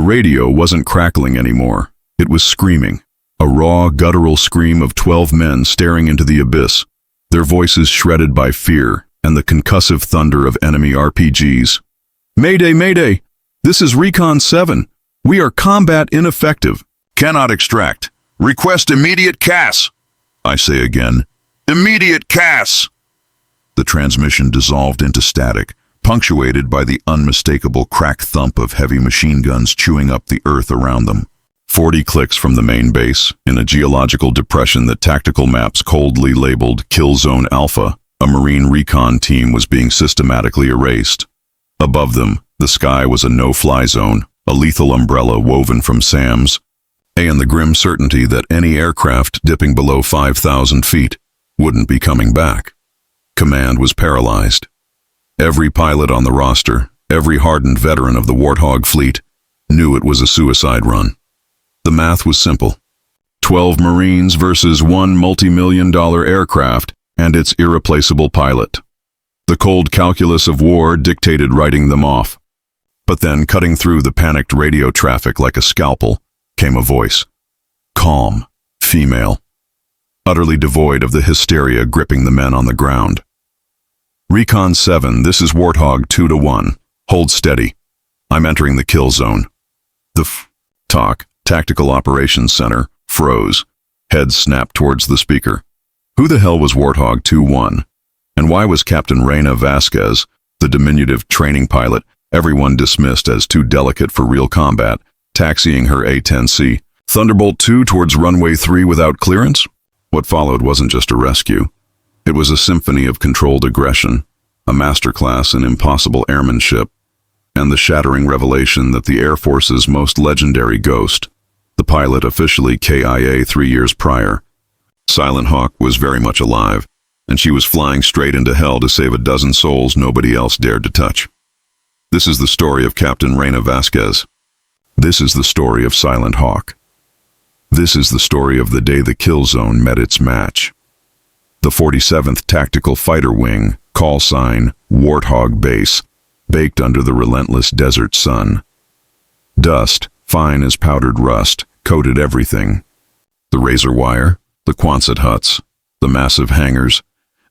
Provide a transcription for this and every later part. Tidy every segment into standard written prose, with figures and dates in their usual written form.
radio wasn't crackling anymore. It was screaming. A raw, guttural scream of 12 men staring into the abyss, their voices shredded by fear and the concussive thunder of enemy RPGs. "Mayday, Mayday! This is Recon 7. We are combat ineffective. Cannot extract. Request immediate CAS." I say again, "Immediate CAS!" The transmission dissolved into static, punctuated by the unmistakable crack-thump of heavy machine guns chewing up the earth around them. 40 clicks from the main base, in a geological depression that tactical maps coldly labeled Kill Zone Alpha, a Marine recon team was being systematically erased. Above them, the sky was a no-fly zone, a lethal umbrella woven from SAMs, and the grim certainty that any aircraft dipping below 5,000 feet wouldn't be coming back. Command was paralyzed. Every pilot on the roster, every hardened veteran of the Warthog fleet, knew it was a suicide run. The math was simple. 12 Marines versus one multi-million-dollar aircraft and its irreplaceable pilot. The cold calculus of war dictated writing them off. But then, cutting through the panicked radio traffic like a scalpel, came a voice. Calm, female, utterly devoid of the hysteria gripping the men on the ground. "Recon 7, this is Warthog 2-1. Hold steady. I'm entering the kill zone." The TOC, Tactical Operations Center, froze. Heads snapped towards the speaker. Who the hell was Warthog 2-1? And why was Captain Reina Vasquez, the diminutive training pilot, everyone dismissed as too delicate for real combat, taxiing her A-10C Thunderbolt II towards Runway 3 without clearance? What followed wasn't just a rescue. It was a symphony of controlled aggression, a masterclass in impossible airmanship, and the shattering revelation that the Air Force's most legendary ghost, the pilot officially KIA 3 years prior, Silent Hawk, was very much alive, and she was flying straight into hell to save a dozen souls nobody else dared to touch. This is the story of Captain Reina Vasquez. This is the story of Silent Hawk. This is the story of the day the kill zone met its match. The 47th Tactical Fighter Wing, call sign Warthog Base, baked under the relentless desert sun. Dust, fine as powdered rust, coated everything. The razor wire, the Quonset huts, the massive hangars,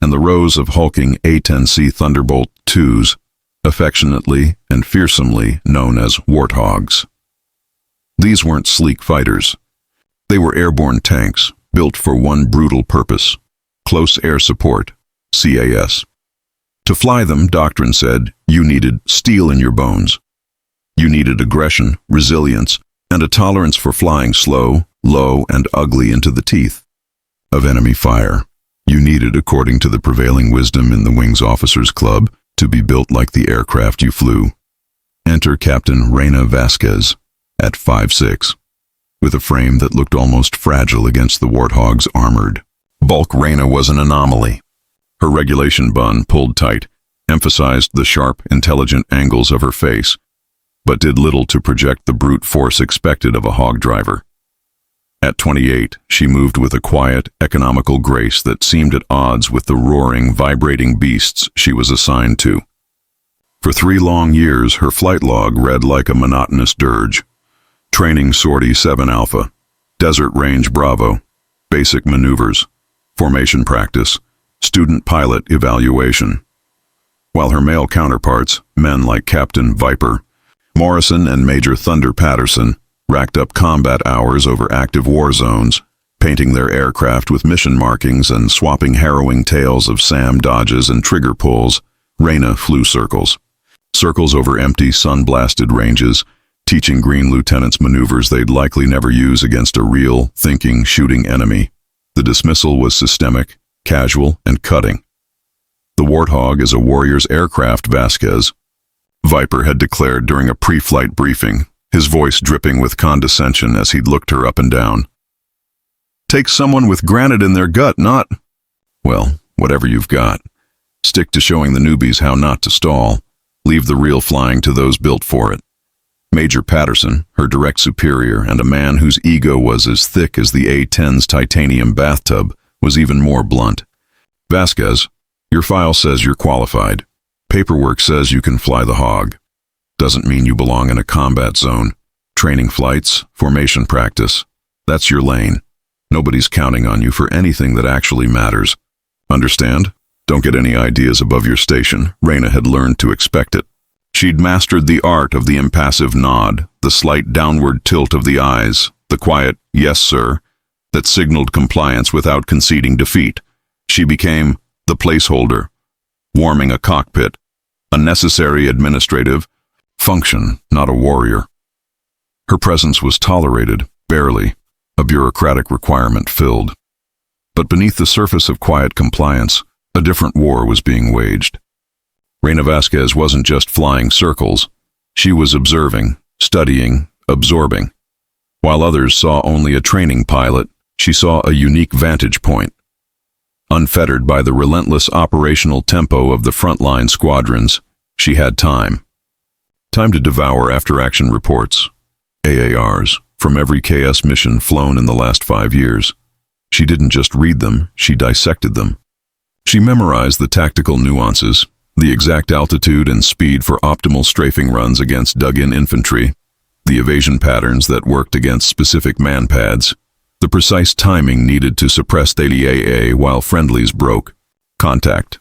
and the rows of hulking A-10C Thunderbolt IIs, affectionately and fearsomely known as Warthogs. These weren't sleek fighters. They were airborne tanks, built for one brutal purpose: close air support, CAS. To fly them, doctrine said, you needed steel in your bones. You needed aggression, resilience, and a tolerance for flying slow, low, and ugly into the teeth of enemy fire. You needed, according to the prevailing wisdom in the Wings Officers Club, to be built like the aircraft you flew. Enter Captain Reina Vasquez, at 5'6", with a frame that looked almost fragile against the Warthog's armored bulk. Reina was an anomaly. Her regulation bun, pulled tight, emphasized the sharp, intelligent angles of her face, but did little to project the brute force expected of a hog driver. At 28, she moved with a quiet, economical grace that seemed at odds with the roaring, vibrating beasts she was assigned to. For 3 long years, her flight log read like a monotonous dirge. Training Sortie 7 Alpha, Desert Range Bravo, basic maneuvers, formation practice, student pilot evaluation. While her male counterparts, men like Captain Viper Morrison and Major Thunder Patterson, racked up combat hours over active war zones, painting their aircraft with mission markings and swapping harrowing tales of SAM dodges and trigger pulls, Reina flew circles. Circles over empty, sun-blasted ranges, teaching green lieutenants maneuvers they'd likely never use against a real, thinking, shooting enemy. The dismissal was systemic, casual, and cutting. The Warthog is a warrior's aircraft, Vasquez, Viper had declared during a pre-flight briefing, his voice dripping with condescension as he'd looked her up and down. Takes someone with granite in their gut, not... Well, whatever you've got. Stick to showing the newbies how not to stall. Leave the real flying to those built for it. Major Patterson, her direct superior and a man whose ego was as thick as the A-10's titanium bathtub, was even more blunt. Vasquez, your file says you're qualified. Paperwork says you can fly the hog. Doesn't mean you belong in a combat zone. training flights, formation practice. That's your lane. Nobody's counting on you for anything that actually matters. Understand? Don't get any ideas above your station. Reina had learned to expect it. She'd mastered the art of the impassive nod, the slight downward tilt of the eyes, the quiet, "Yes, sir," that signaled compliance without conceding defeat. She became the placeholder, warming a cockpit, a necessary administrative function, not a warrior. Her presence was tolerated, barely, a bureaucratic requirement filled. But beneath the surface of quiet compliance, a different war was being waged. Reina Vasquez wasn't just flying circles. She was observing, studying, absorbing. While others saw only a training pilot, she saw a unique vantage point. Unfettered by the relentless operational tempo of the frontline squadrons, she had time. Time to devour after-action reports, AARs, from every KS mission flown in the last 5 years. She didn't just read them, she dissected them. She memorized the tactical nuances, the exact altitude and speed for optimal strafing runs against dug-in infantry, the evasion patterns that worked against specific man-pads, the precise timing needed to suppress daily AA while friendlies broke contact.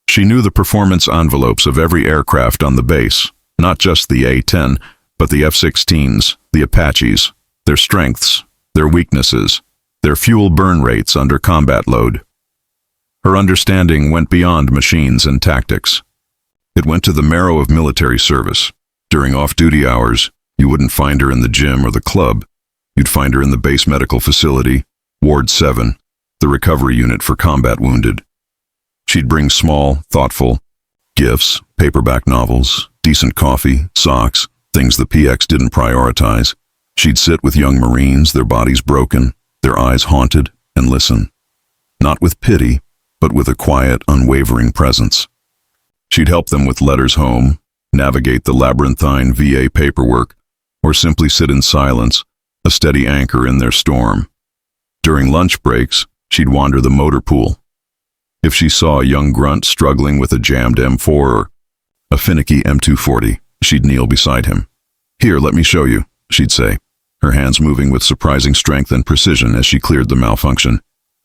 She knew the performance envelopes of every aircraft on the base, not just the A-10, but the F-16s, the Apaches, their strengths, their weaknesses, their fuel burn rates under combat load. Her understanding went beyond machines and tactics. It went to the marrow of military service. During off-duty hours, you wouldn't find her in the gym or the club. You'd find her in the base medical facility, Ward 7, the recovery unit for combat wounded. She'd bring small, thoughtful gifts, paperback novels, decent coffee, socks, things the PX didn't prioritize. She'd sit with young Marines, their bodies broken, their eyes haunted, and listen. Not with pity, but with a quiet, unwavering presence. She'd help them with letters home, navigate the labyrinthine VA paperwork, or simply sit in silence, a steady anchor in their storm. During lunch breaks, she'd wander the motor pool. If she saw a young grunt struggling with a jammed M4 or a finicky M240, she'd kneel beside him. "Here, let me show you," she'd say, her hands moving with surprising strength and precision as she cleared the malfunction,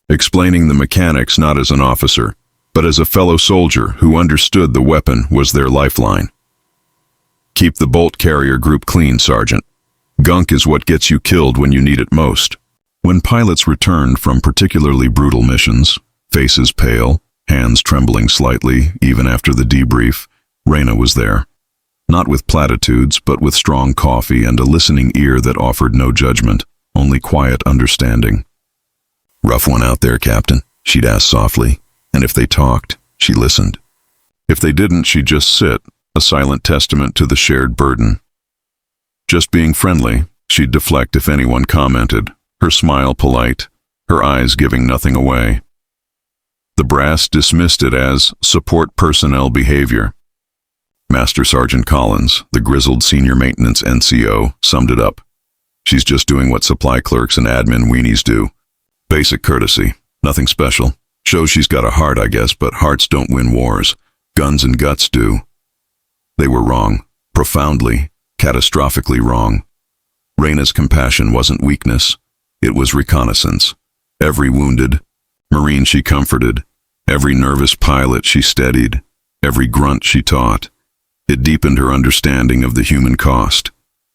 explaining the mechanics not as an officer, but as a fellow soldier who understood the weapon was their lifeline. "Keep the bolt carrier group clean, Sergeant. Gunk is what gets you killed when you need it most." When pilots returned from particularly brutal missions, faces pale, hands trembling slightly even after the debrief, Reina was there. Not with platitudes, but with strong coffee and a listening ear that offered no judgment, only quiet understanding. "Rough one out there, Captain," she'd ask softly, and if they talked, she listened. If they didn't, she'd just sit, a silent testament to the shared burden. Just being friendly, she'd deflect if anyone commented, her smile polite, her eyes giving nothing away. The brass dismissed it as support personnel behavior. Master Sergeant Collins, the grizzled senior maintenance NCO, summed it up. "She's just doing what supply clerks and admin weenies do. Basic courtesy, nothing special. Shows she's got a heart, I guess, but hearts don't win wars. Guns and guts do." They were wrong, profoundly, catastrophically wrong. Reina's compassion wasn't weakness, it was reconnaissance. Every wounded Marine she comforted, every nervous pilot she steadied, every grunt she taught. It deepened her understanding of the human cost.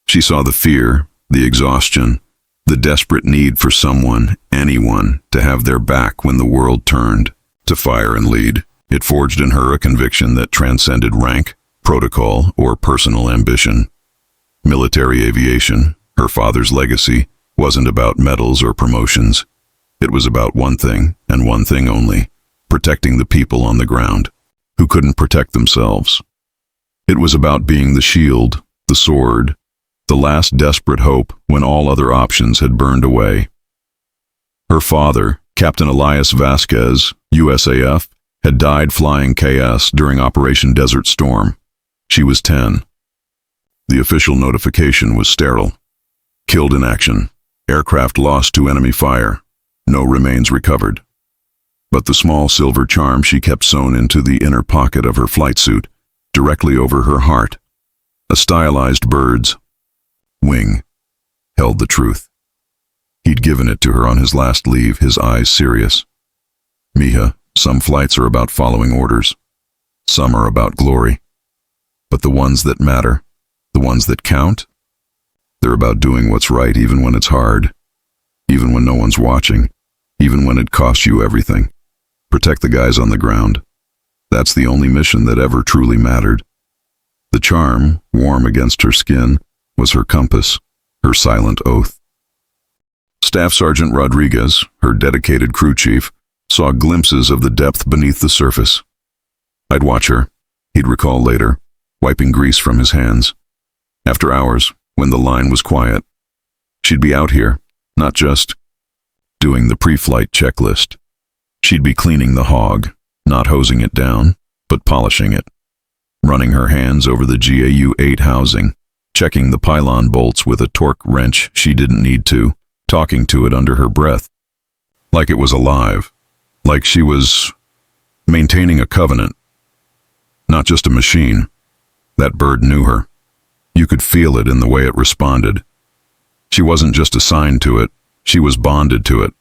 She saw the fear, the exhaustion, the desperate need for someone, anyone, to have their back when the world turned, to fire and lead. It forged in her a conviction that transcended rank, protocol, or personal ambition. Military aviation, her father's legacy, wasn't about medals or promotions. It was about one thing, and one thing only, protecting the people on the ground, who couldn't protect themselves. It was about being the shield, the sword, the last desperate hope when all other options had burned away. Her father, Captain Elias Vasquez, USAF, had died flying KS during Operation Desert Storm. She was 10. The official notification was sterile. Killed in action. Aircraft lost to enemy fire. No remains recovered. But the small silver charm she kept sewn into the inner pocket of her flight suit, directly over her heart. A stylized bird's wing, held the truth. He'd given it to her on his last leave, his eyes serious. Mija, some flights are about following orders. Some are about glory. But the ones that matter, the ones that count, they're about doing what's right even when it's hard, even when no one's watching, even when it costs you everything. Protect the guys on the ground. That's the only mission that ever truly mattered. The charm, warm against her skin, was her compass, her silent oath. Staff Sergeant Rodriguez, her dedicated crew chief, saw glimpses of the depth beneath the surface. I'd watch her, he'd recall later, wiping grease from his hands. After hours, when the line was quiet, she'd be out here, not just doing the pre-flight checklist. She'd be cleaning the hog, not hosing it down, but polishing it. Running her hands over the GAU-8 housing, checking the pylon bolts with a torque wrench she didn't need to, talking to it under her breath. Like it was alive. Like she was maintaining a covenant. Not just a machine. That bird knew her. You could feel it in the way it responded. She wasn't just assigned to it, she was bonded to it.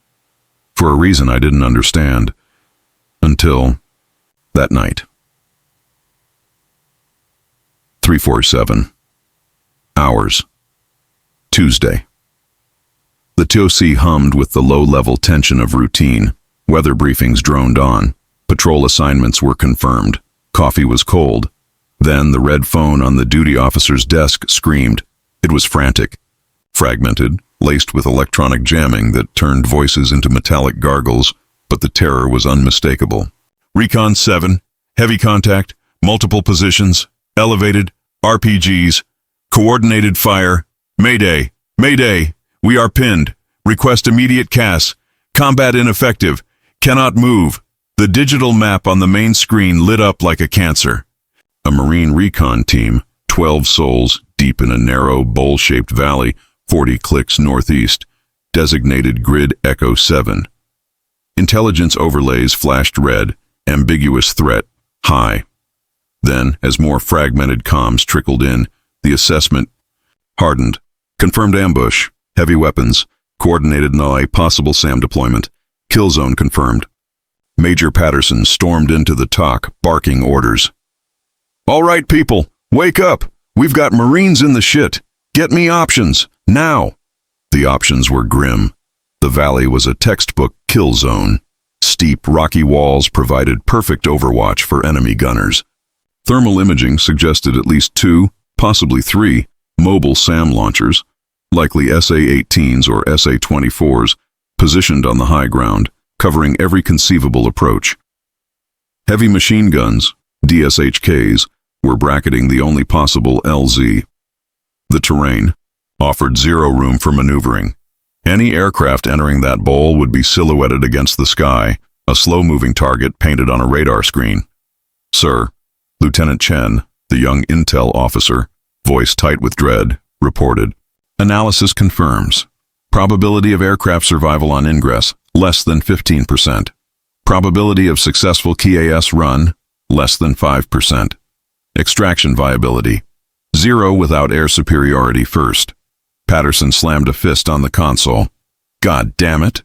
For a reason I didn't understand. Until that night. 347. Hours. Tuesday. The TOC hummed with the low-level tension of routine. Weather briefings droned on. Patrol assignments were confirmed. Coffee was cold. Then the red phone on the duty officer's desk screamed. It was frantic, fragmented, laced with electronic jamming that turned voices into metallic gargles, but the terror was unmistakable. Recon 7, heavy contact, multiple positions, elevated, RPGs, coordinated fire, Mayday, Mayday, we are pinned, request immediate CAS, combat ineffective, cannot move. The digital map on the main screen lit up like a cancer. A Marine recon team, 12 souls, deep in a narrow, bowl-shaped valley, 40 clicks northeast, designated Grid Echo 7. Intelligence overlays flashed red, ambiguous threat, high. Then, as more fragmented comms trickled in, the assessment, hardened, confirmed ambush, heavy weapons, coordinated null, possible SAM deployment, kill zone confirmed. Major Patterson stormed into the TOC, barking orders. All right, people, wake up. We've got Marines in the shit. Get me options, now. The options were grim. The valley was a textbook kill zone. Steep, rocky walls provided perfect overwatch for enemy gunners. Thermal imaging suggested at least 2, possibly 3, mobile SAM launchers, likely SA-18s or SA-24s, positioned on the high ground, covering every conceivable approach. Heavy machine guns, DSHKs, were bracketing the only possible LZ. The terrain offered zero room for maneuvering. Any aircraft entering that bowl would be silhouetted against the sky, a slow-moving target painted on a radar screen. Sir, Lieutenant Chen, the young intel officer, voice tight with dread, reported. Analysis confirms. Probability of aircraft survival on ingress, less than 15%. Probability of successful KAS run, less than 5%. Extraction viability, 0 without air superiority first. Patterson slammed a fist on the console. God damn it.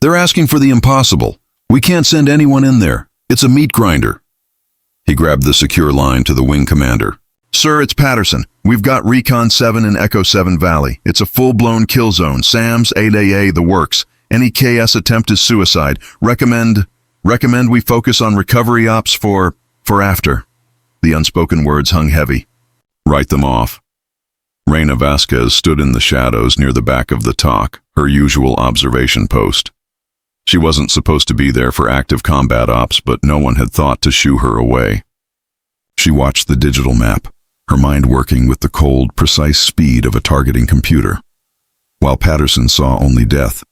They're asking for the impossible. We can't send anyone in there. It's a meat grinder. He grabbed the secure line to the wing commander. Sir, it's Patterson. We've got Recon 7 in Echo 7 Valley. It's a full-blown kill zone. SAMs, 8AA, the works. Any KS attempt is suicide. Recommend we focus on recovery ops for after. The unspoken words hung heavy. Write them off. Reina Vasquez stood in the shadows near the back of the TOC, her usual observation post. She wasn't supposed to be there for active combat ops, but no one had thought to shoo her away. She watched the digital map, her mind working with the cold, precise speed of a targeting computer. While Patterson saw only death,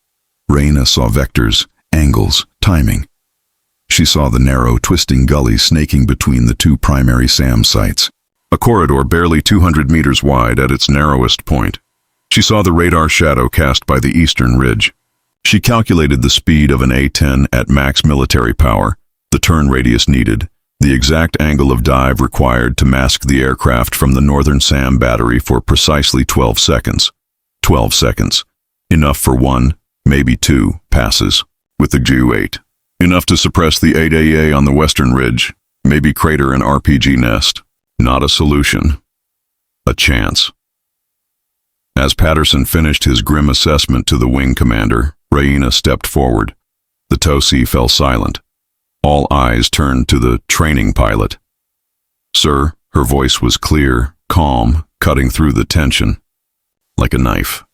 Reina saw vectors, angles, timing. She saw the narrow, twisting gully snaking between the 2 primary SAM sites, a corridor barely 200 meters wide at its narrowest point. She saw the radar shadow cast by the eastern ridge. She calculated the speed of an A-10 at max military power, the turn radius needed, the exact angle of dive required to mask the aircraft from the Northern SAM battery for precisely 12 seconds. 12 seconds. Enough for one, maybe two, passes. With the Ju-8. Enough to suppress the 8AA on the western ridge, maybe crater an RPG nest. Not a solution. A chance. As Patterson finished his grim assessment to the wing commander, Reina stepped forward. The TOC fell silent. All eyes turned to the training pilot. "Sir," her voice was clear, calm, cutting through the tension. Like a knife.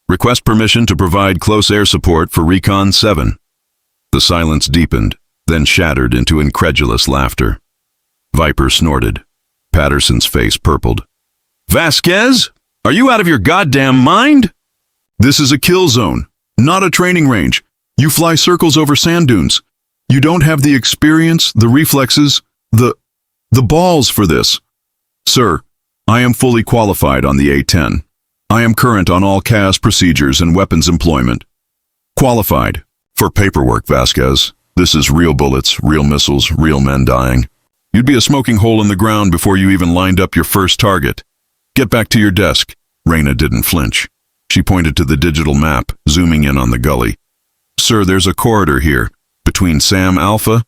"Request permission to provide close air support for Recon 7. The silence deepened, then shattered into incredulous laughter. Viper snorted. Patterson's face purpled. "Vasquez? Are you out of your goddamn mind? This is a kill zone, not a training range. You fly circles over sand dunes. You don't have the experience, the reflexes, the balls for this. Sir, I am fully qualified on the A-10. I am current on all CAS procedures and weapons employment. Qualified. For paperwork, Vasquez. This is real bullets, real missiles, real men dying. You'd be a smoking hole in the ground before you even lined up your first target. Get back to your desk." Reina didn't flinch. She pointed to the digital map, zooming in on the gully. "Sir, there's a corridor here, between SAM Alpha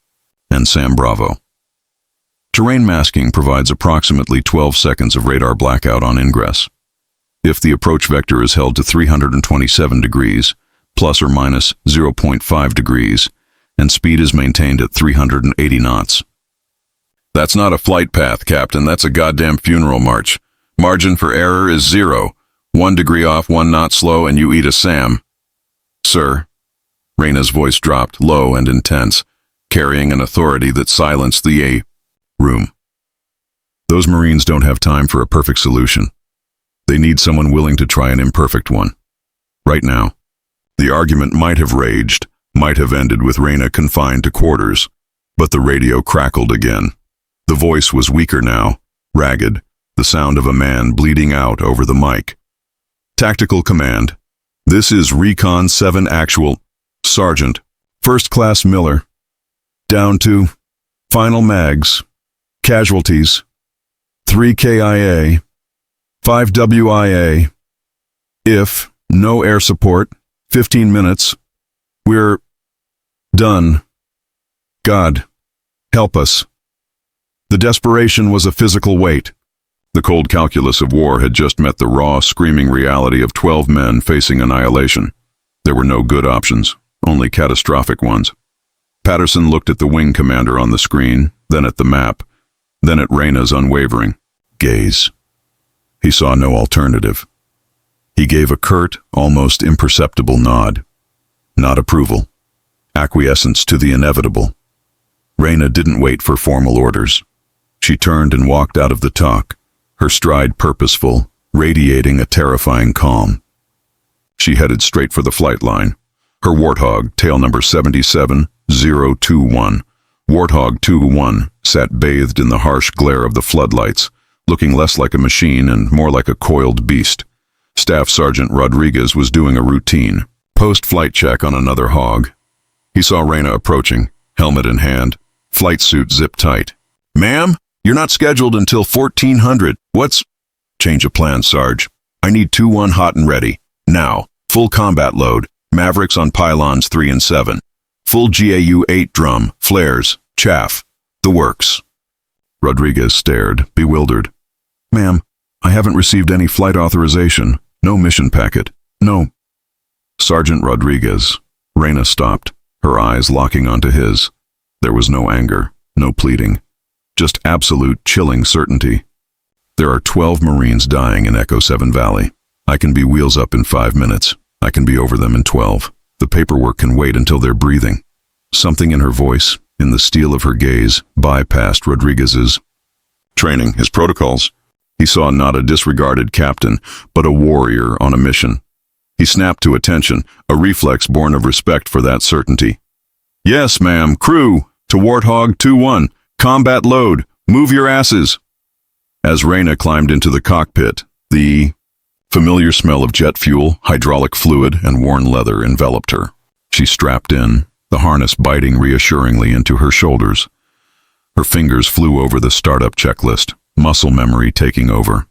and SAM Bravo. Terrain masking provides approximately 12 seconds of radar blackout on ingress. If the approach vector is held to 327 degrees, plus or minus 0.5 degrees, and speed is maintained at 380 knots. That's not a flight path, Captain. That's a goddamn funeral march. Margin for error is 0. 1 degree off, 1 knot slow, and you eat a SAM. Sir." Reina's voice dropped, low and intense, carrying an authority that silenced the A-room. "Those Marines don't have time for a perfect solution. They need someone willing to try an imperfect one. Right now." The argument might have raged, might have ended with Reina confined to quarters, but the radio crackled again. The voice was weaker now, ragged, the sound of a man bleeding out over the mic. "Tactical Command. This is Recon 7 Actual. Sergeant. First Class Miller. Down to final mags. Casualties. 3 KIA. 5 WIA. If no air support, 15 minutes. We're done. God, help us." The desperation was a physical weight. The cold calculus of war had just met the raw, screaming reality of 12 men facing annihilation. There were no good options, only catastrophic ones. Patterson looked at the wing commander on the screen, then at the map, then at Reina's unwavering gaze. He saw no alternative. He gave a curt, almost imperceptible nod. Not approval. Acquiescence to the inevitable. Reina didn't wait for formal orders. She turned and walked out of the talk, her stride purposeful, radiating a terrifying calm. She headed straight for the flight line. Her Warthog, tail number 77021, Warthog 2-1, sat bathed in the harsh glare of the floodlights, looking less like a machine and more like a coiled beast. Staff Sergeant Rodriguez was doing a routine post-flight check on another hog. He saw Reina approaching, helmet in hand, flight suit zipped tight. "Ma'am, you're not scheduled until 1400. What's—" "Change of plans, Sarge. I need 2-1 hot and ready. Now. Full combat load. Mavericks on pylons 3 and 7. Full GAU 8 drum, flares, chaff. The works." Rodriguez stared, bewildered. "Ma'am, I haven't received any flight authorization. No mission packet. No." "Sergeant Rodriguez." Reina stopped, her eyes locking onto his. There was no anger, no pleading. Just absolute, chilling certainty. "There are 12 Marines dying in Echo 7 Valley. I can be wheels up in 5 minutes. I can be over them in 12. The paperwork can wait until they're breathing." Something in her voice, in the steel of her gaze, bypassed Rodriguez's training, his protocols. He saw not a disregarded captain, but a warrior on a mission. He snapped to attention, a reflex born of respect for that certainty. "Yes, ma'am. Crew, to Warthog 2-1. Combat load. Move your asses." As Reina climbed into the cockpit, the familiar smell of jet fuel, hydraulic fluid, and worn leather enveloped her. She strapped in, the harness biting reassuringly into her shoulders. Her fingers flew over the startup checklist, muscle memory taking over.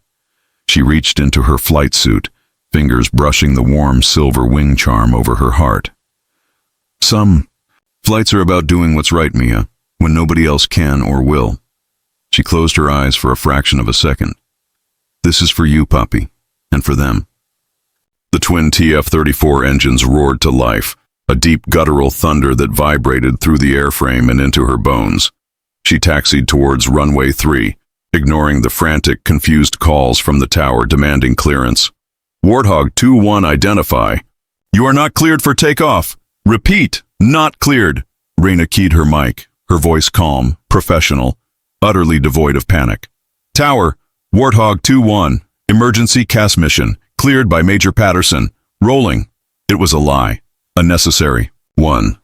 She reached into her flight suit, fingers brushing the warm silver wing charm over her heart. Some flights are about doing what's right, Mia, when nobody else can or will. She closed her eyes for a fraction of a second. This is for you, Poppy, and for them. The twin TF-34 engines roared to life, a deep guttural thunder that vibrated through the airframe and into her bones. She taxied towards Runway 3, ignoring the frantic, confused calls from the tower demanding clearance. Warthog 2-1 identify. You are not cleared for takeoff. Repeat, not cleared. Reina keyed her mic, her voice calm, professional, utterly devoid of panic. Tower, Warthog 2-1, emergency CAS mission, cleared by Major Patterson. Rolling. It was a lie. Unnecessary. 1.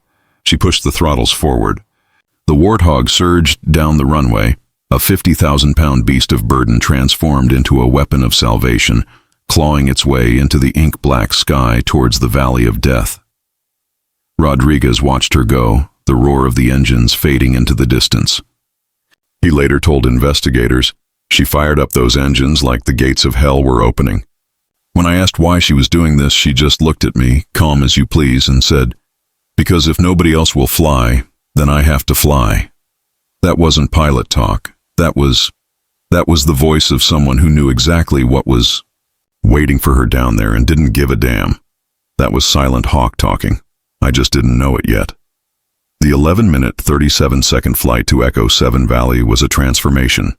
She pushed the throttles forward. The Warthog surged down the runway, a 50,000-pound beast of burden transformed into a weapon of salvation, clawing its way into the ink-black sky towards the Valley of Death. Rodriguez watched her go, the roar of the engines fading into the distance. He later told investigators, she fired up those engines like the gates of hell were opening. When I asked why she was doing this, she just looked at me, calm as you please, and said, because if nobody else will fly, then I have to fly. That wasn't pilot talk. That was the voice of someone who knew exactly what was waiting for her down there and didn't give a damn. That was Silent Hawk talking. I just didn't know it yet. The 11-minute, 37-second flight to Echo 7 Valley was a transformation.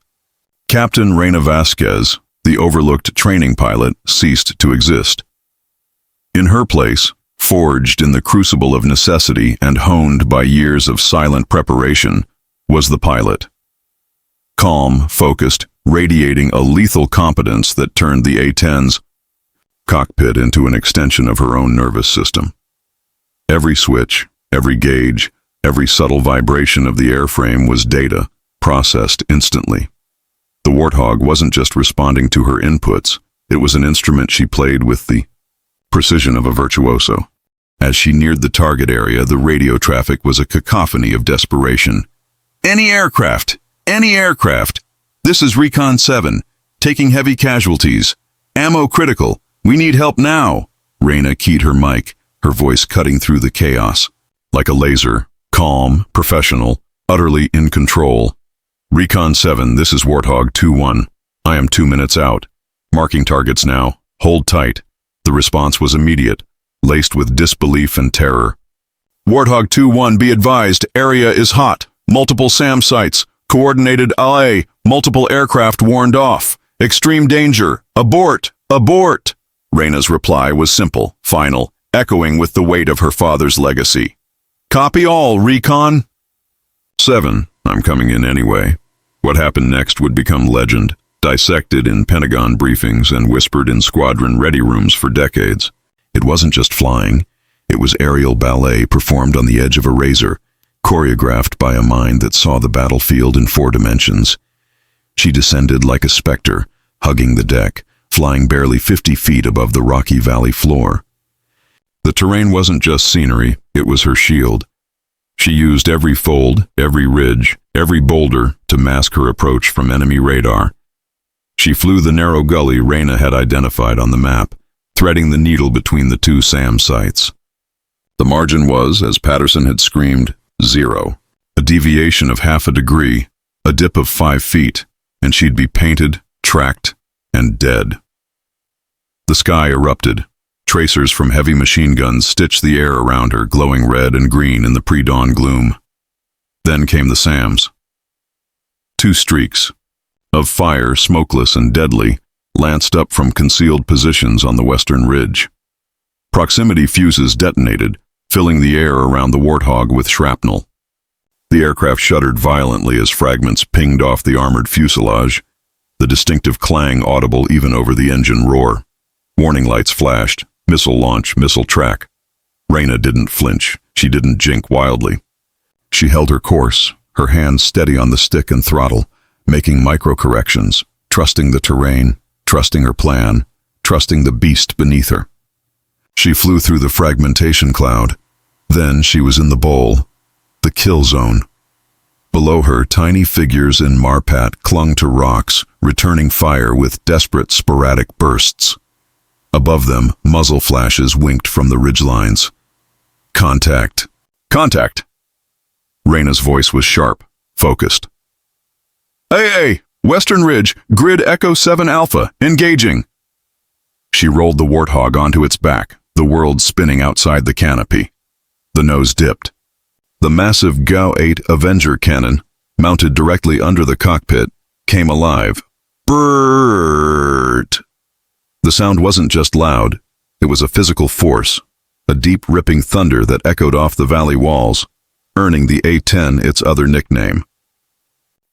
Captain Reina Vasquez, the overlooked training pilot, ceased to exist. In her place, forged in the crucible of necessity and honed by years of silent preparation, was the pilot. Calm, focused, radiating a lethal competence that turned the A-10's cockpit into an extension of her own nervous system. Every switch, every gauge, every subtle vibration of the airframe was data, processed instantly. The Warthog wasn't just responding to her inputs, it was an instrument she played with the precision of a virtuoso. As she neared the target area, the radio traffic was a cacophony of desperation. Any aircraft! Any aircraft! This is Recon 7, taking heavy casualties. Ammo critical. We need help now. Reina keyed her mic, her voice cutting through the chaos. Like a laser, calm, professional, utterly in control. Recon 7, this is Warthog 2-1. I am 2 minutes out. Marking targets now. Hold tight. The response was immediate, laced with disbelief and terror. Warthog 2-1, be advised, area is hot. Multiple SAM sites. Coordinated LA. Multiple aircraft warned off. Extreme danger. Abort! Abort! Reina's reply was simple, final, echoing with the weight of her father's legacy. Copy all, Recon. 7. I'm coming in anyway. What happened next would become legend, dissected in Pentagon briefings and whispered in squadron ready rooms for decades. It wasn't just flying. It was aerial ballet performed on the edge of a razor, choreographed by a mind that saw the battlefield in 4 dimensions. She descended like a specter, hugging the deck, flying barely 50 feet above the rocky valley floor. The terrain wasn't just scenery, it was her shield. She used every fold, every ridge, every boulder to mask her approach from enemy radar. She flew the narrow gully Reina had identified on the map, threading the needle between the 2 SAM sites. The margin was, as Patterson had screamed, 0. A deviation of half a degree, a dip of 5 feet, and she'd be painted, tracked, and dead. The sky erupted. Tracers from heavy machine guns stitched the air around her, glowing red and green in the pre-dawn gloom. Then came the SAMs. 2 streaks of fire, smokeless and deadly, lanced up from concealed positions on the western ridge. Proximity fuses detonated, filling the air around the Warthog with shrapnel. The aircraft shuddered violently as fragments pinged off the armored fuselage, the distinctive clang audible even over the engine roar. Warning lights flashed. Missile launch, missile track. Reina didn't flinch. She didn't jink wildly. She held her course, her hands steady on the stick and throttle, making micro-corrections, trusting the terrain, trusting her plan, trusting the beast beneath her. She flew through the fragmentation cloud. Then she was in the bowl, the kill zone. Below her, tiny figures in marpat clung to rocks, returning fire with desperate, sporadic bursts. Above them, muzzle flashes winked from the ridgelines. Contact. Contact! Reina's voice was sharp, focused. AA! Western Ridge, Grid Echo 7 Alpha, engaging! She rolled the Warthog onto its back, the world spinning outside the canopy. The nose dipped. The massive GAU-8 Avenger cannon, mounted directly under the cockpit, came alive. Brrrrt! The sound wasn't just loud, it was a physical force, a deep ripping thunder that echoed off the valley walls, earning the A-10 its other nickname.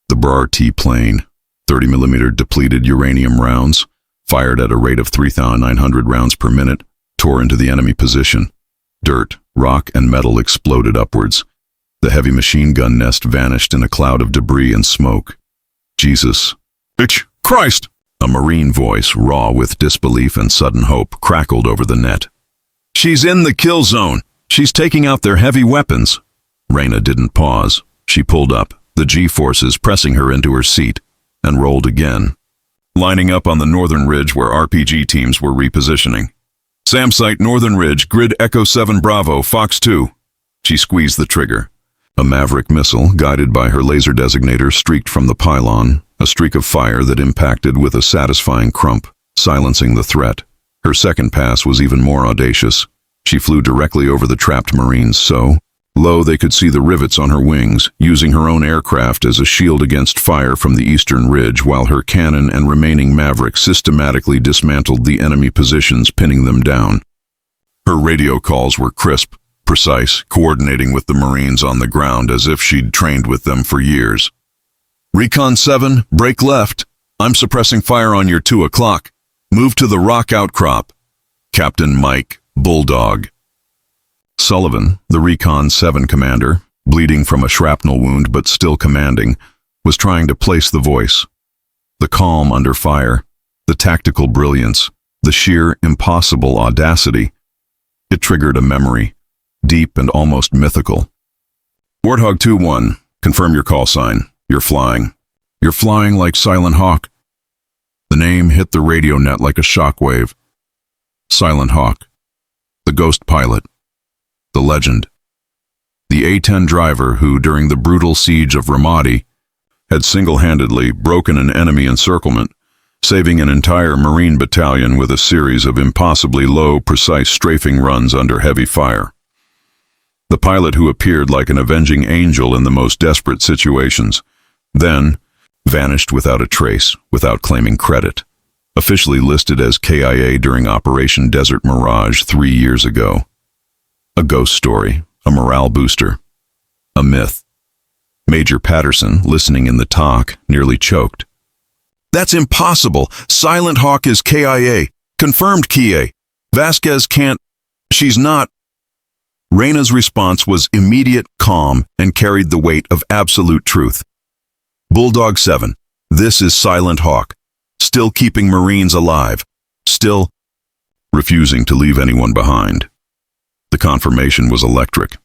The BRT plane, 30mm depleted uranium rounds, fired at a rate of 3,900 rounds per minute, tore into the enemy position. Dirt, rock, and metal exploded upwards. The heavy machine gun nest vanished in a cloud of debris and smoke. Jesus. Bitch! Christ! A Marine voice, raw with disbelief and sudden hope, crackled over the net. She's in the kill zone! She's taking out their heavy weapons! Reina didn't pause. She pulled up, the G-forces pressing her into her seat, and rolled again, lining up on the northern ridge where RPG teams were repositioning. SAM site Northern Ridge, Grid Echo 7 Bravo, Fox 2. She squeezed the trigger. A Maverick missile, guided by her laser designator, streaked from the pylon, a streak of fire that impacted with a satisfying crump, silencing the threat. Her second pass was even more audacious. She flew directly over the trapped Marines so low they could see the rivets on her wings, using her own aircraft as a shield against fire from the eastern ridge, while her cannon and remaining Maverick systematically dismantled the enemy positions, pinning them down. Her radio calls were crisp, precise, coordinating with the Marines on the ground as if she'd trained with them for years. Recon 7, break left. I'm suppressing fire on your 2 o'clock. Move to the rock outcrop. Captain Mike, Bulldog. Sullivan, the Recon 7 commander, bleeding from a shrapnel wound but still commanding, was trying to place the voice. The calm under fire, the tactical brilliance, the sheer impossible audacity. It triggered a memory, deep and almost mythical. Warthog 2-1, confirm your call sign. You're flying. You're flying like Silent Hawk. The name hit the radio net like a shockwave. Silent Hawk. The ghost pilot. The legend. The A-10 driver who, during the brutal siege of Ramadi, had single-handedly broken an enemy encirclement, saving an entire Marine battalion with a series of impossibly low, precise strafing runs under heavy fire. The pilot who appeared like an avenging angel in the most desperate situations, then vanished without a trace, without claiming credit. Officially listed as KIA during Operation Desert Mirage 3 years ago. A ghost story, a morale booster, a myth. Major Patterson, listening in the talk, nearly choked. That's impossible. Silent Hawk is KIA. Confirmed KIA. Vasquez can't. She's not. Reina's response was immediate, calm, and carried the weight of absolute truth. Bulldog 7, this is Silent Hawk. Still keeping Marines alive. Still refusing to leave anyone behind. The confirmation was electric.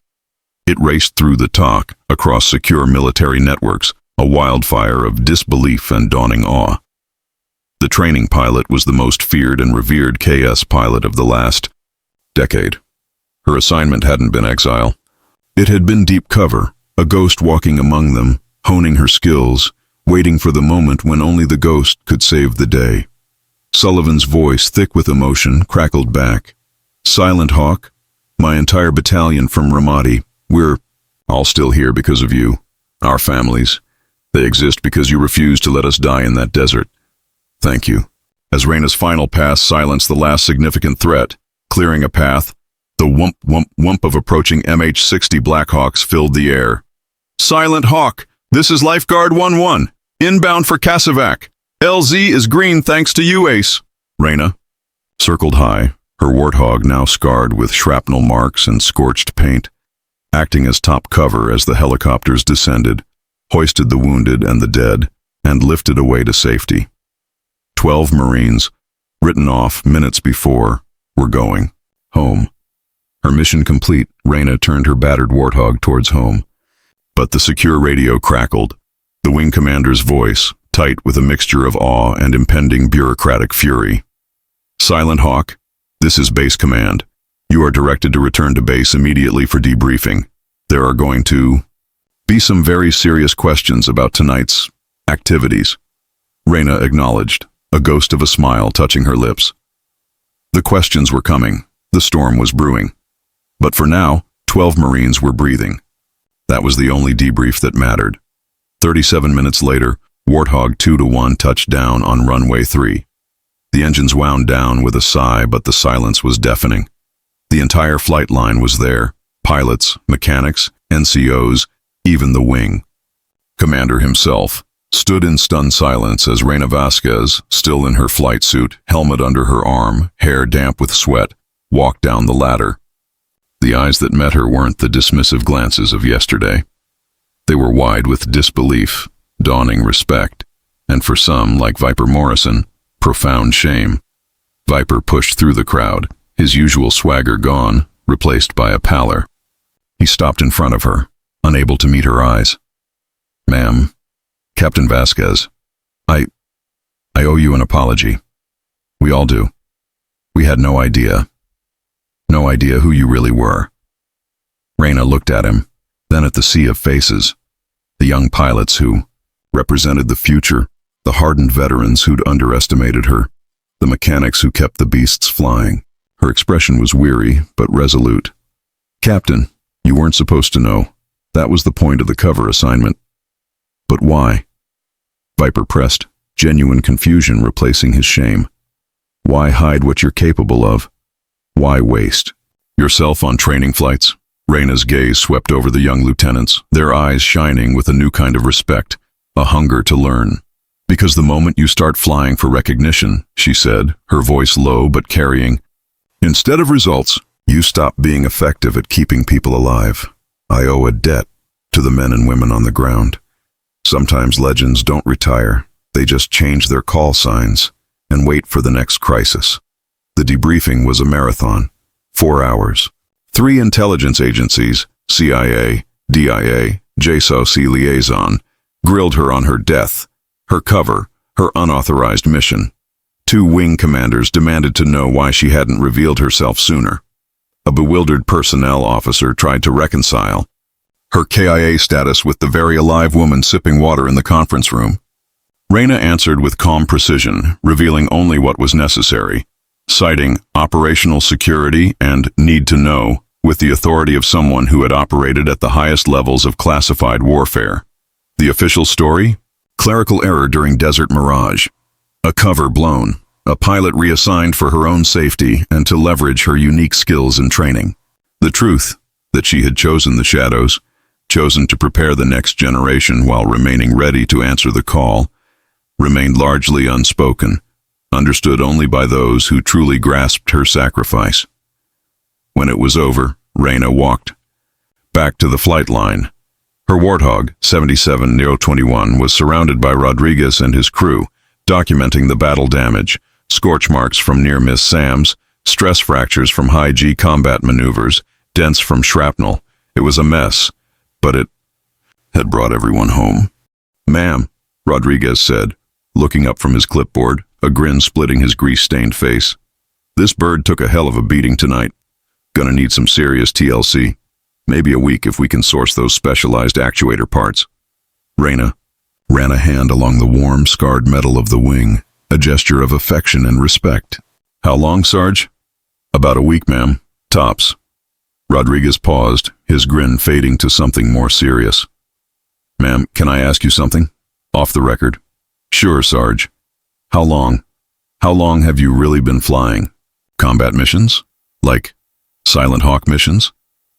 It raced through the talk, across secure military networks, a wildfire of disbelief and dawning awe. The training pilot was the most feared and revered KS pilot of the last decade. Her assignment hadn't been exile. It had been deep cover, a ghost walking among them, honing her skills, waiting for the moment when only the ghost could save the day. Sullivan's voice, thick with emotion, crackled back. Silent Hawk, my entire battalion from Ramadi, we're all still here because of you. Our families. They exist because you refused to let us die in that desert. Thank you. As Reina's final pass silenced the last significant threat, clearing a path, the whump, whump, whump of approaching MH-60 Blackhawks filled the air. Silent Hawk, this is Lifeguard 1-1, inbound for Cassavac. LZ is green thanks to you, Ace. Reina circled high, her Warthog now scarred with shrapnel marks and scorched paint, acting as top cover as the helicopters descended, hoisted the wounded and the dead, and lifted away to safety. 12 Marines, written off minutes before, were going home. Her mission complete, Reina turned her battered Warthog towards home. But the secure radio crackled. The wing commander's voice, tight with a mixture of awe and impending bureaucratic fury. Silent Hawk, this is base command. You are directed to return to base immediately for debriefing. There are going to be some very serious questions about tonight's activities. Reina acknowledged, a ghost of a smile touching her lips. The questions were coming. The storm was brewing. But for now, 12 Marines were breathing. That was the only debrief that mattered. 37 minutes later, Warthog 2-1 touched down on runway 3. The engines wound down with a sigh, but the silence was deafening. The entire flight line was there. Pilots, mechanics, NCOs, even the wing. Commander himself stood in stunned silence as Reina Vasquez, still in her flight suit, helmet under her arm, hair damp with sweat, walked down the ladder. The eyes that met her weren't the dismissive glances of yesterday. They were wide with disbelief, dawning respect, and for some, like Viper Morrison, profound shame. Viper pushed through the crowd, his usual swagger gone, replaced by a pallor. He stopped in front of her, unable to meet her eyes. "Ma'am, Captain Vasquez, I owe you an apology. We all do. We had no idea who you really were." Reina looked at him, then at the sea of faces, the young pilots who represented the future, the hardened veterans who'd underestimated her, the mechanics who kept the beasts flying. Her expression was weary, but resolute. "Captain, you weren't supposed to know. That was the point of the cover assignment." "But why?" Viper pressed, genuine confusion replacing his shame. "Why hide what you're capable of? Why waste yourself on training flights?" Reina's gaze swept over the young lieutenants, their eyes shining with a new kind of respect, a hunger to learn. "Because the moment you start flying for recognition," she said, her voice low but carrying, "instead of results, you stop being effective at keeping people alive. I owe a debt to the men and women on the ground. Sometimes legends don't retire, they just change their call signs and wait for the next crisis." The debriefing was a marathon, 4 hours. 3 intelligence agencies, CIA, DIA, JSOC liaison, grilled her on her death, her cover, her unauthorized mission. 2 wing commanders demanded to know why she hadn't revealed herself sooner. A bewildered personnel officer tried to reconcile her KIA status with the very alive woman sipping water in the conference room. Reina answered with calm precision, revealing only what was necessary, citing operational security and need to know with the authority of someone who had operated at the highest levels of classified warfare. The official story? Clerical error during Desert Mirage. A cover blown. A pilot reassigned for her own safety and to leverage her unique skills and training. The truth, that she had chosen the shadows, chosen to prepare the next generation while remaining ready to answer the call, remained largely unspoken, understood only by those who truly grasped her sacrifice. When it was over, Reina walked back to the flight line. Her Warthog, 77-021, was surrounded by Rodriguez and his crew, documenting the battle damage, scorch marks from near-miss SAMs, stress fractures from high-G combat maneuvers, dents from shrapnel. It was a mess, but it had brought everyone home. "Ma'am," Rodriguez said, looking up from his clipboard, a grin splitting his grease-stained face. "This bird took a hell of a beating tonight. Gonna need some serious TLC. Maybe a week if we can source those specialized actuator parts." Reina ran a hand along the warm, scarred metal of the wing, a gesture of affection and respect. "How long, Sarge?" "About a week, ma'am. Tops." Rodriguez paused, his grin fading to something more serious. "Ma'am, can I ask you something? Off the record." "Sure, Sarge." How long have you really been flying? Combat missions? Like Silent Hawk missions?"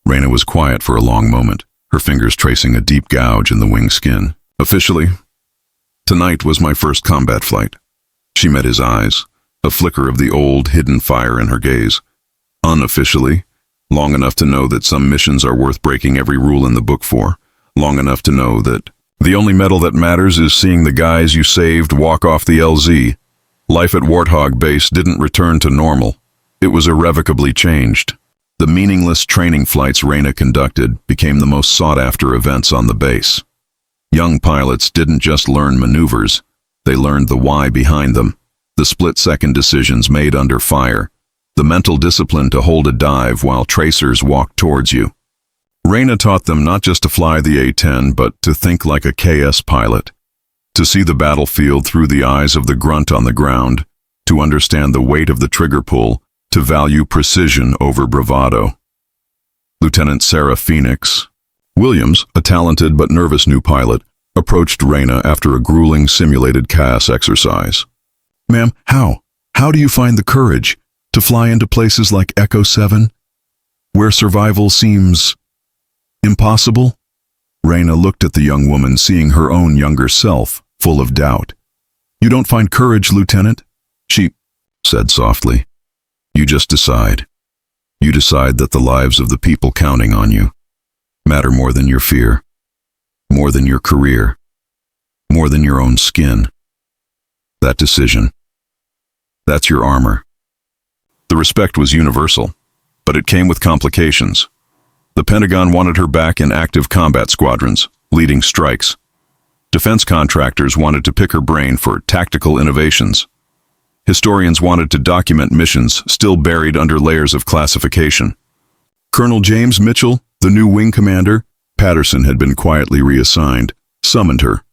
Reina was quiet for a long moment, her fingers tracing a deep gouge in the wing skin. "Officially, tonight was my first combat flight." She met his eyes, a flicker of the old, hidden fire in her gaze. "Unofficially, long enough to know that some missions are worth breaking every rule in the book for, long enough to know that the only medal that matters is seeing the guys you saved walk off the LZ. Life at Warthog base didn't return to normal. It was irrevocably changed." The meaningless training flights Reina conducted became the most sought-after events on the base. Young pilots didn't just learn maneuvers, they learned the why behind them, the split-second decisions made under fire, the mental discipline to hold a dive while tracers walked towards you. Reina taught them not just to fly the A-10, but to think like a KS pilot, to see the battlefield through the eyes of the grunt on the ground, to understand the weight of the trigger pull, to value precision over bravado. Lieutenant Sarah Phoenix Williams, a talented but nervous new pilot, approached Reina after a grueling simulated CAS exercise. "Ma'am, how do you find the courage to fly into places like Echo 7, where survival seems impossible?" Reina looked at the young woman, seeing her own younger self, full of doubt. "You don't find courage, Lieutenant," she said softly. "You just decide. You decide that the lives of the people counting on you matter more than your fear, more than your career, more than your own skin. That decision, that's your armor." The respect was universal, but it came with complications. The Pentagon wanted her back in active combat squadrons, leading strikes. Defense contractors wanted to pick her brain for tactical innovations. Historians wanted to document missions still buried under layers of classification. Colonel James Mitchell, the new wing commander, Patterson had been quietly reassigned, summoned her.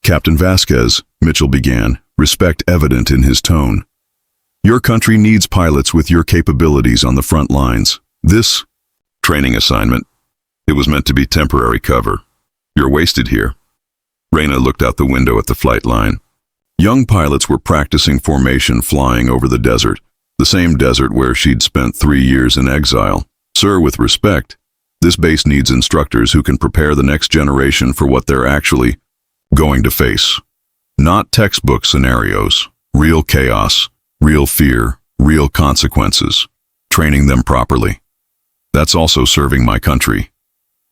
"Captain Vasquez," Mitchell began, respect evident in his tone. "Your country needs pilots with your capabilities on the front lines. This training assignment, it was meant to be temporary cover. You're wasted here." Reina looked out the window at the flight line. Young pilots were practicing formation flying over the desert, the same desert where she'd spent 3 years in exile. "Sir, with respect, this base needs instructors who can prepare the next generation for what they're actually going to face. Not textbook scenarios, real chaos, real fear, real consequences. Training them properly. That's also serving my country.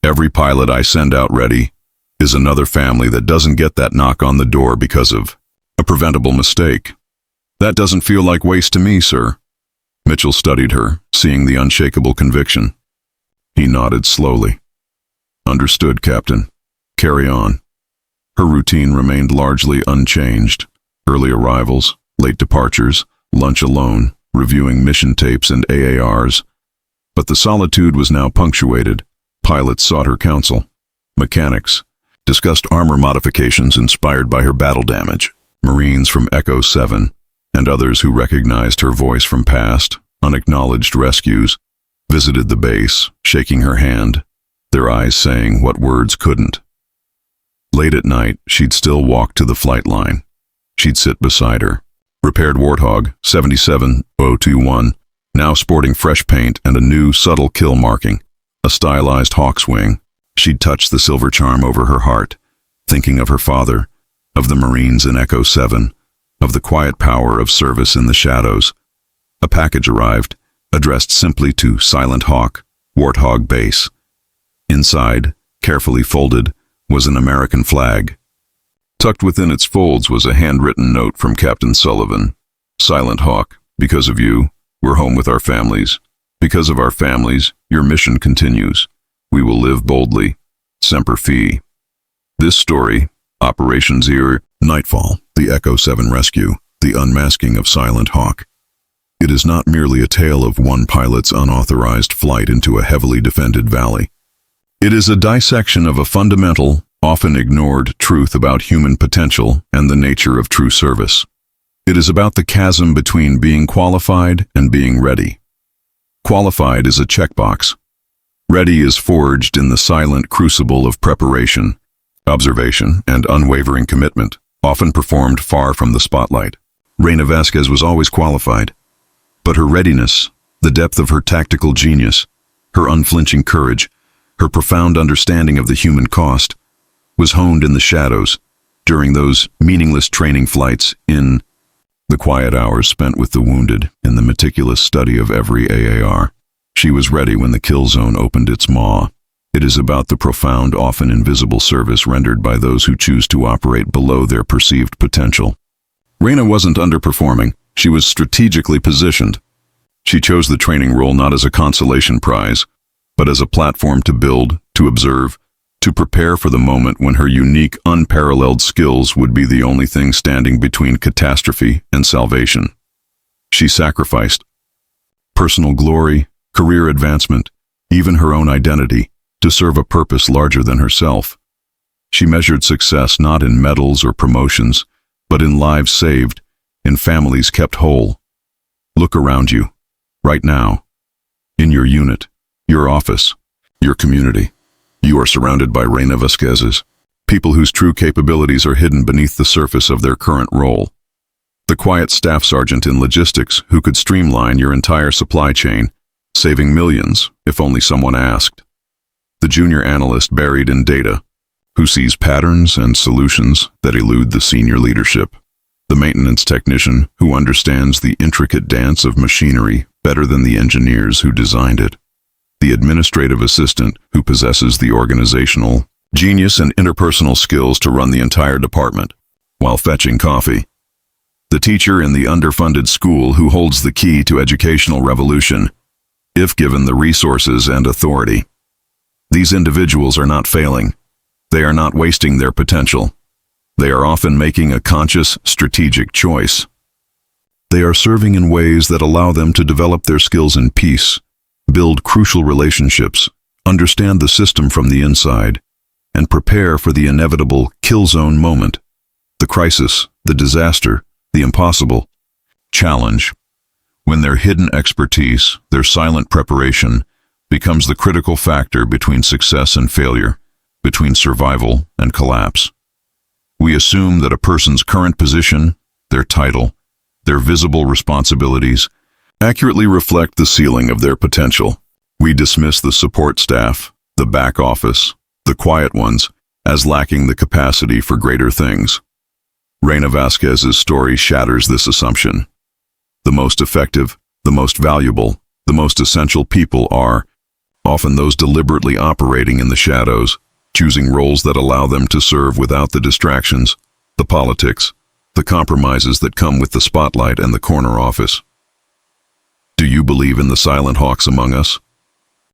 Every pilot I send out ready is another family that doesn't get that knock on the door because of a preventable mistake. That doesn't feel like waste to me, sir." Mitchell studied her, seeing the unshakable conviction. He nodded slowly. "Understood, Captain. Carry on." Her routine remained largely unchanged. Early arrivals, late departures, lunch alone, reviewing mission tapes and AARs. But the solitude was now punctuated. Pilots sought her counsel. Mechanics discussed armor modifications inspired by her battle damage. Marines from Echo 7 and others who recognized her voice from past, unacknowledged rescues visited the base, shaking her hand, their eyes saying what words couldn't. Late at night, she'd still walk to the flight line. She'd sit beside her. Repaired Warthog 77021, now sporting fresh paint and a new subtle kill marking, a stylized hawk's wing. She'd touch the silver charm over her heart, thinking of her father, of the Marines in Echo 7, of the quiet power of service in the shadows. A package arrived, addressed simply to Silent Hawk, Warthog Base. Inside, carefully folded, was an American flag. Tucked within its folds was a handwritten note from Captain Sullivan. "Silent Hawk, because of you, we're home with our families. Because of our families, your mission continues. We will live boldly. Semper Fi." This story, Operation Zero, Nightfall, the Echo 7 rescue, the unmasking of Silent Hawk. It is not merely a tale of one pilot's unauthorized flight into a heavily defended valley. It is a dissection of a fundamental, often ignored truth about human potential and the nature of true service. It is about the chasm between being qualified and being ready. Qualified is a checkbox. Ready is forged in the silent crucible of preparation, observation, and unwavering commitment, often performed far from the spotlight. Reina Vasquez was always qualified, but her readiness, the depth of her tactical genius, her unflinching courage, her profound understanding of the human cost, was honed in the shadows during those meaningless training flights, in the quiet hours spent with the wounded, in the meticulous study of every AAR. She was ready when the kill zone opened its maw. It is about the profound, often invisible service rendered by those who choose to operate below their perceived potential. Reina wasn't underperforming. She was strategically positioned. She chose the training role not as a consolation prize, but as a platform to build, to observe, to prepare for the moment when her unique, unparalleled skills would be the only thing standing between catastrophe and salvation. She sacrificed personal glory, career advancement, even her own identity, to serve a purpose larger than herself. She measured success not in medals or promotions, but in lives saved, in families kept whole. Look around you, right now, in your unit, your office, your community. You are surrounded by Reina Vasquez's, people whose true capabilities are hidden beneath the surface of their current role. The quiet staff sergeant in logistics who could streamline your entire supply chain, saving millions if only someone asked. The junior analyst buried in data, who sees patterns and solutions that elude the senior leadership. The maintenance technician who understands the intricate dance of machinery better than the engineers who designed it. The administrative assistant who possesses the organizational genius and interpersonal skills to run the entire department while fetching coffee. The teacher in the underfunded school who holds the key to educational revolution, if given the resources and authority. These individuals are not failing. They are not wasting their potential. They are often making a conscious, strategic choice. They are serving in ways that allow them to develop their skills in peace, build crucial relationships, understand the system from the inside, and prepare for the inevitable kill zone moment, the crisis, the disaster, the impossible challenge, when their hidden expertise, their silent preparation, becomes the critical factor between success and failure, between survival and collapse. We assume that a person's current position, their title, their visible responsibilities, accurately reflect the ceiling of their potential. We dismiss the support staff, the back office, the quiet ones, as lacking the capacity for greater things. Reina Vasquez's story shatters this assumption. The most effective, the most valuable, the most essential people are often those deliberately operating in the shadows, choosing roles that allow them to serve without the distractions, the politics, the compromises that come with the spotlight and the corner office. Do you believe in the silent hawks among us?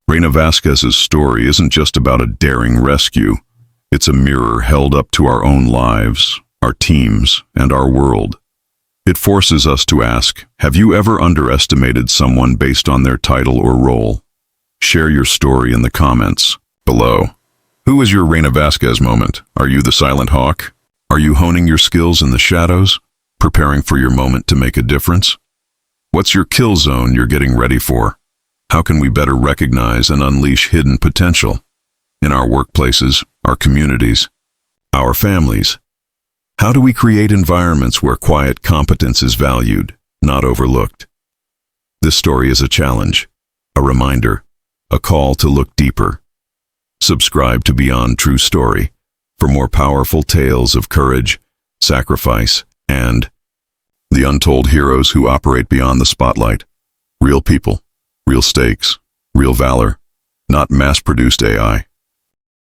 Reina Vasquez's story isn't just about a daring rescue. It's a mirror held up to our own lives, our teams, and our world. It forces us to ask, have you ever underestimated someone based on their title or role? Share your story in the comments below. Who is your Reina Vasquez moment? Are you the silent hawk? Are you honing your skills in the shadows, preparing for your moment to make a difference? What's your kill zone you're getting ready for? How can we better recognize and unleash hidden potential in our workplaces, our communities, our families? How do we create environments where quiet competence is valued, not overlooked? This story is a challenge, a reminder, a call to look deeper. Subscribe to Beyond True Story for more powerful tales of courage, sacrifice, and the untold heroes who operate beyond the spotlight. Real people, real stakes, real valor, not mass-produced AI.